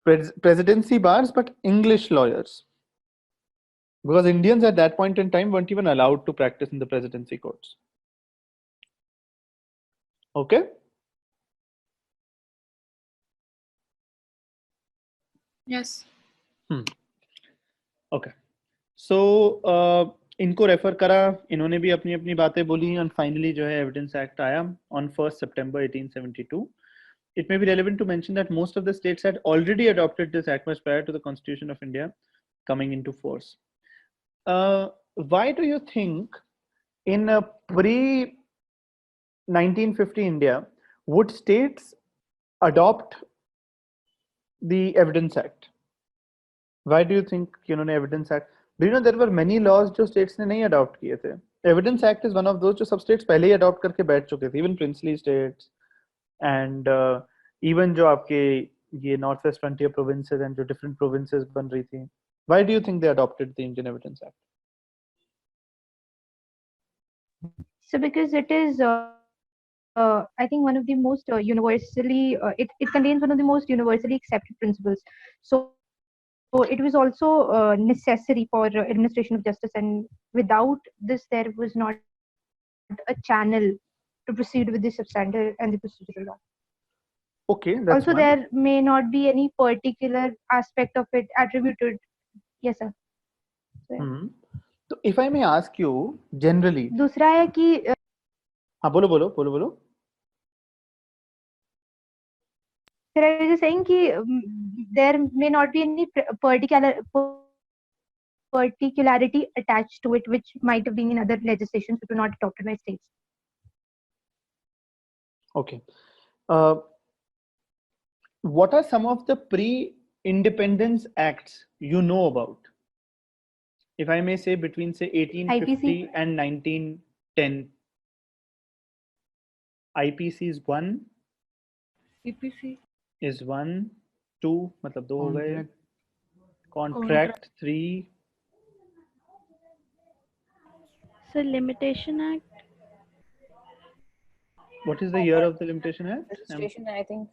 presidency bars, but English lawyers, because Indians at that point in time weren't even allowed to practice in the presidency courts. Okay. Yes. Okay. So इनको refer करा, इन्होंने भी अपनी अपनी बातें बोली, and finally जो है एविडेंस एक्ट आया on 1st September 1872. It may be relevant to mention that most of the states had already adopted this act much prior to the Constitution of India coming into force. Why do you think in a pre-1950 India would states adopt the Evidence Act? Why do you think Evidence Act? Do you know there were many laws जो states ने नहीं adopt किए थे? Evidence Act is one of those जो सब states पहले ही adopt करके बैठ चुके थे, even princely states. And even जो आपके ये north west frontier provinces and जो डिफरेंट प्रोविंसेस बन रही थी, why do you think they adopted the Indian evidence act? So because it is I think one of the most universally it contains one of the most universally accepted principles. So it was also necessary for administration of justice, and without this there was not a channel to proceed with the substantive and the procedural law. Okay, that's also one. There may not be any particular aspect of it attributed. Yes sir. So if I may ask you generally, दूसरा है कि हाँ बोलो. Sir, I was just saying कि there may not be any particularity attached to it, which might have been in other legislations which were not adopted by states. Okay. What are some of the pre-independence acts you know about? If I may say between say 1850 IPC. and 1910. IPC is one. CPC is 1, 2 मतलब 2 हो गए. Contract 3. So Limitation Act. What is the year of the Limitation Act? Registration, I think.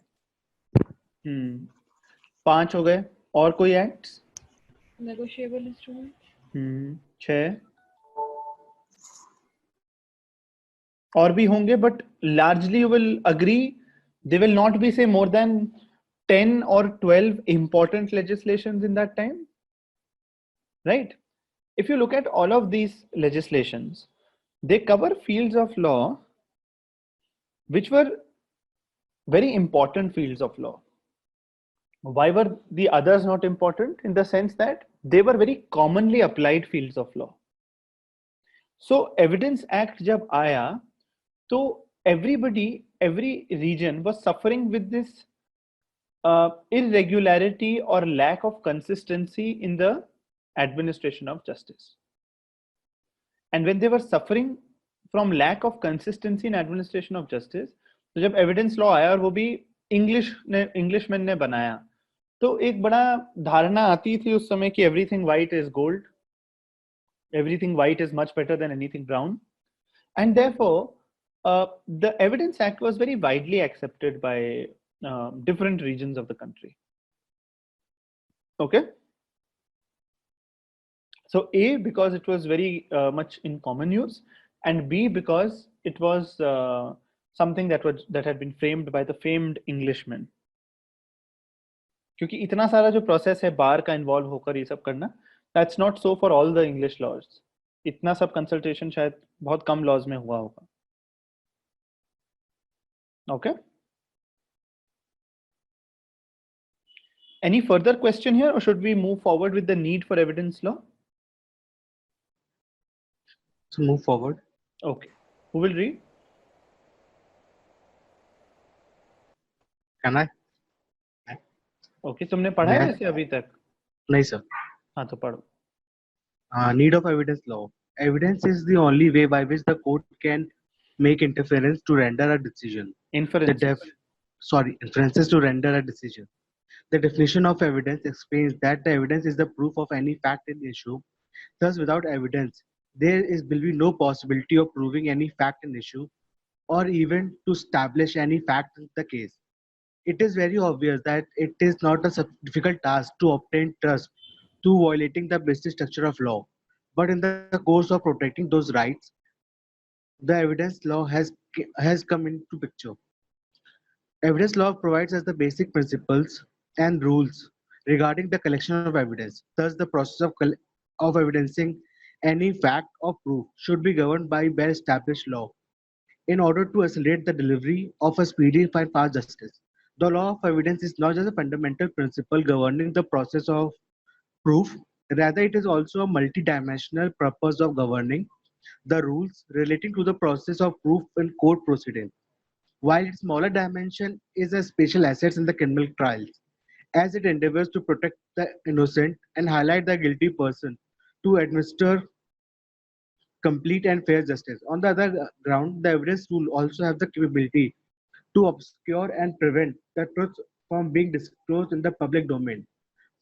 5 हो गए. और कोई acts? negotiable instruments. 6 और भी होंगे, but largely you will agree they will not be say more than 10 or 12 important legislations in that time, right? If you look at all of these legislations, they cover fields of law which were very important fields of law. Why were the others not important? In the sense that they were very commonly applied fields of law. So Evidence Act जब आया तो every region was suffering with this irregularity or lack of consistency in the administration of justice. And when they were suffering from lack of consistency in administration of justice, तो जब evidence law आया और वो भी Englishman ने बनाया, तो एक बड़ा धारणा आती थी उस समय कि everything white is gold, everything white is much better than anything brown, and therefore the Evidence Act was very widely accepted by different regions of the country. Okay. So A, because it was very much in common use, and B, because it was something that had been framed by the famed Englishman. क्योंकि इतना सारा जो process है बार का involve होकर ये सब करना, that's not so for all the English laws. इतना सब कंसल्टेशन शायद बहुत कम लॉज में हुआ होगा. Okay. Any further question here, or should we move forward with the need for evidence law? So move forward. Okay. Who will read? Can I? Okay. तुमने पढ़ा है ऐसे अभी तक? नहीं sir. हाँ तो पढ़ो. Need of evidence law. Evidence is the only way by which the court can make interference to render a decision. Inference. inferences to render a decision. The definition of evidence explains that the evidence is the proof of any fact in issue. Thus, without evidence, will be no possibility of proving any fact in issue or even to establish any fact in the case. It is very obvious that it is not a difficult task to obtain trust through violating the basic structure of law. But in the course of protecting those rights, the evidence law has come into picture. Evidence law provides us the basic principles and rules regarding the collection of evidence. Thus, the process of evidencing any fact or proof should be governed by well-established law in order to accelerate the delivery of a speedy and fast justice. The law of evidence is not just a fundamental principle governing the process of proof, rather it is also a multidimensional purpose of governing the rules relating to the process of proof in court proceedings. While its smaller dimension is a special asset in the criminal trials, as it endeavors to protect the innocent and highlight the guilty person to administer complete and fair justice. On the other ground, the evidence rule also have the capability to obscure and prevent the truth from being disclosed in the public domain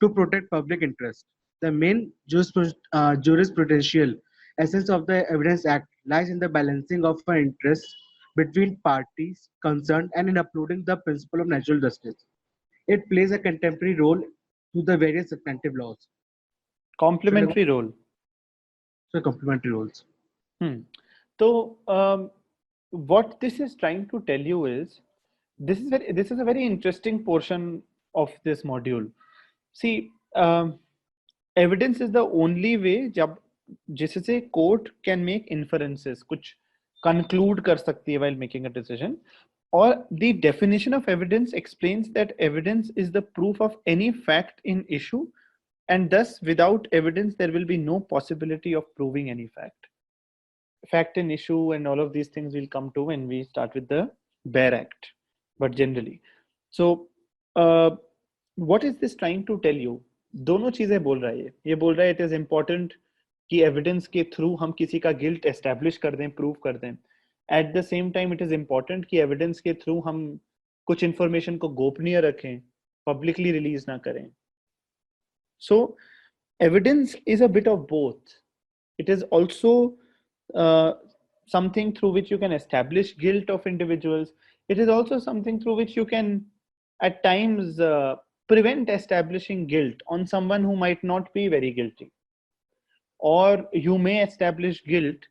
to protect public interest. The main jurisprudential essence of the Evidence Act lies in the balancing of interests between parties concerned and in upholding the principle of natural justice. It plays a contemporary role to the various substantive laws. Complementary role. So complementary roles. So what this is trying to tell you is this is a very interesting portion of this module. See, evidence is the only way जब जिससे court can make inferences, कुछ conclude कर सकती है while making a decision. Or the definition of evidence explains that evidence is the proof of any fact in issue, and thus without evidence there will be no possibility of proving any fact. Fact in issue and all of these things will come to when we start with the Bare Act, but generally. So what is this trying to tell you? दोनों चीजें बोल रहा है ये बोल रहा है it is important कि evidence के through हम किसी का guilt establish कर दें, prove कर दें. At the same time, it is important कि evidence के through हम कुछ information को गोपनीय रखें, publicly release ना करें. So evidence is a bit of both. It is also something through which you can establish guilt of individuals. It is also something through which you can at times prevent establishing guilt on someone who might not be very guilty. Or you may establish guilt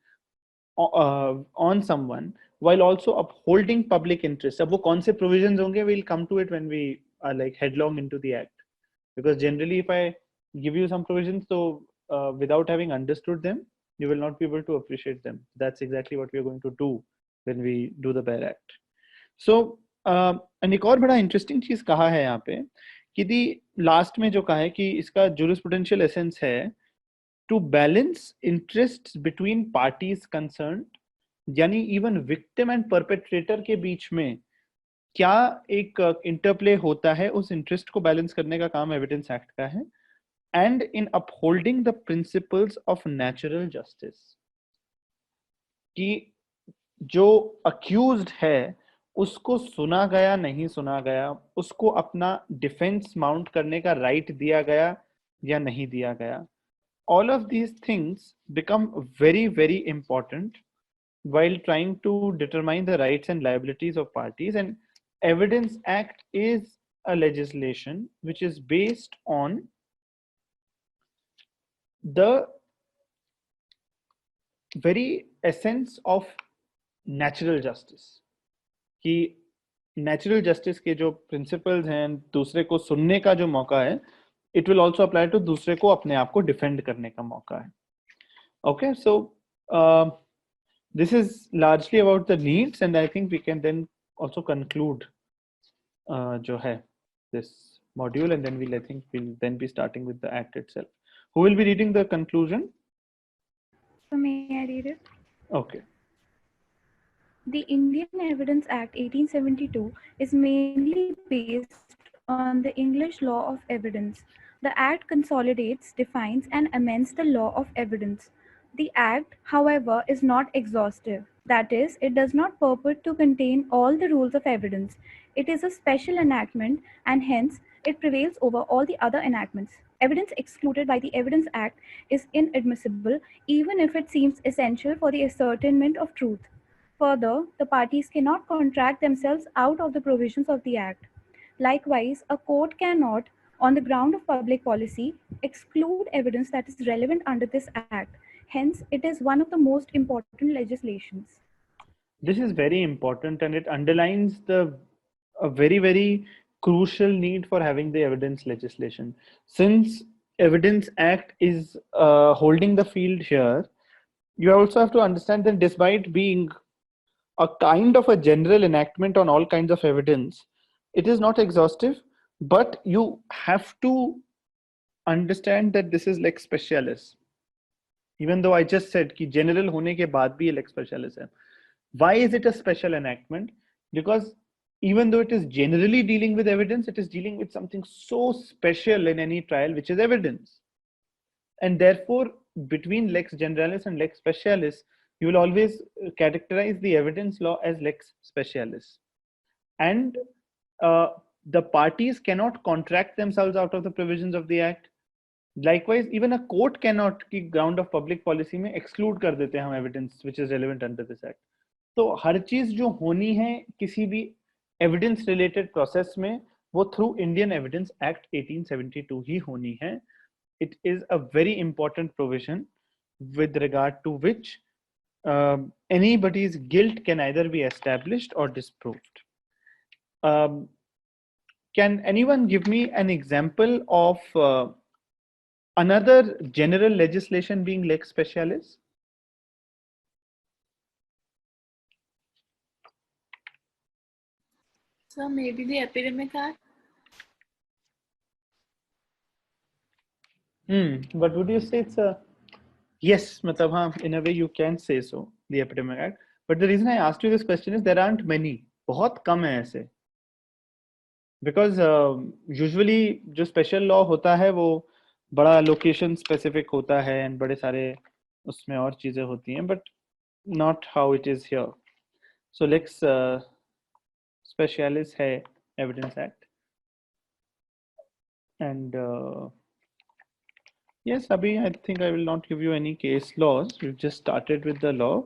on someone while also upholding public interest. अब वो कौन से provisions होंगे, we'll come to it when we are like headlong into the act. Because generally if I give you some provisions, so without having understood them, you will not be able to appreciate them. That's exactly what we are going to do when we do the Bare Act. So एक और बड़ा interesting चीज कहा है यहाँ पे कि दी last में जो कहा है कि इसका jurisprudential essence है to balance interests between parties concerned, यानी even victim and perpetrator के बीच में क्या एक interplay होता है, उस interest को balance करने का काम Evidence Act का है, and in upholding the principles of natural justice, कि जो accused है उसको सुना गया नहीं सुना गया, उसको अपना defense mount करने का right दिया गया या नहीं दिया गया. All of these things become very, very important while trying to determine the rights and liabilities of parties. And Evidence Act is a legislation which is based on the very essence of natural justice. कि natural justice के जो principles हैं, दूसरे को सुनने का जो मौका है, it will also apply to दूसरे को अपने आप को defend करने का मौका है. Okay, so this is largely about the needs, and I think we can then also conclude जो है this module, and then I think we'll then be starting with the act itself. Who will be reading the conclusion? So may I read it? Okay. The Indian Evidence Act 1872 is mainly based on the English law of evidence. The Act consolidates, defines, and amends the law of evidence. The Act, however, is not exhaustive. That is, it does not purport to contain all the rules of evidence. It is a special enactment and hence it prevails over all the other enactments. Evidence excluded by the Evidence Act is inadmissible even if it seems essential for the ascertainment of truth. Further, the parties cannot contract themselves out of the provisions of the Act. Likewise, a court cannot, on the ground of public policy, exclude evidence that is relevant under this Act. Hence, it is one of the most important legislations. This is very important, and it underlines a very crucial need for having the evidence legislation. Since Evidence Act is holding the field here, you also have to understand that despite being a kind of a general enactment on all kinds of evidence, it is not exhaustive, but you have to understand that this is lex specialis. Even though I just said कि general होने के बाद भी ये lex specialis है. Why is it a special enactment? Because even though it is generally dealing with evidence, it is dealing with something so special in any trial, which is evidence. And therefore, between lex generalis and lex specialis, you will always characterize the evidence law as lex specialis. And the parties cannot contract themselves out of the provisions of the Act. Likewise, even a court cannot, की ground of public policy में exclude कर देते हैं हम evidence which is relevant under this Act. तो हर चीज जो होनी है किसी भी evidence related process में, वो through Indian Evidence Act 1872 ही होनी है. It is a very important provision with regard to which anybody's guilt can either be established or disproved. Can anyone give me an example of another general legislation being lex specialis? So maybe the Epidemic Act. But would you say it's a yes? मतलब हाँ, in a way you can say so, the Epidemic Act. But the reason I asked you this question is there aren't many. बहुत कम है ऐसे. Because usually जो special law होता है वो बड़ा location specific होता है and बड़े सारे उसमें और चीजें होती हैं, but not how it is here. So lex specialis है Evidence Act, and yes, Abhi, I think I will not give you any case laws. We've just started with the law.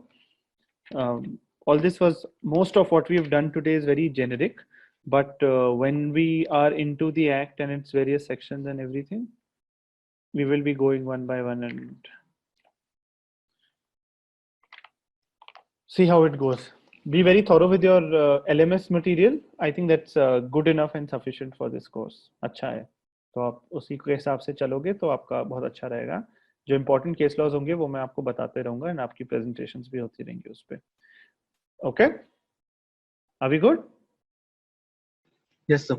All this was, most of what we've done today is very generic, but when we are into the Act and its various sections and everything, we will be going one by one and see how it goes. Be very thorough with your LMS material. I think that's good enough and sufficient for this course. अच्छा है. तो आप उसी के हिसाब से चलोगे तो आपका बहुत अच्छा रहेगा. जो important case laws होंगे वो मैं आपको बताते रहूँगा and आपकी presentations भी होती रहेंगी उस पे. Okay? Are we good? Yes, sir.